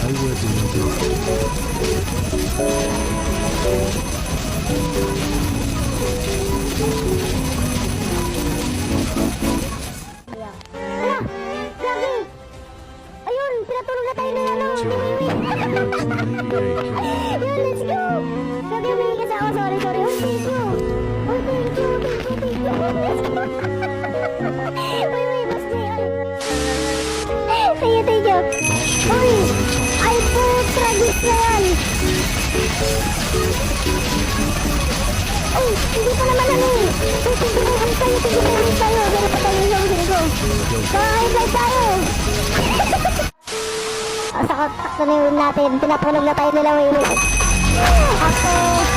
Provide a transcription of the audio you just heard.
Ayun, pinatulog na tayo na ano. Yun, let's go. Sabi humingi ka sa ako, sorry. Oh, thank you. Oh, thank you. Let's go. Uy, boss Jay. Thank you. Uy, ay po, tragis na yan. Uy, hindi pa naman ano eh. Tignan tayo. Pero pa tayo yung go. Bye tayo. Sakot na yun natin. Pinapanog na tayo nila. Ako.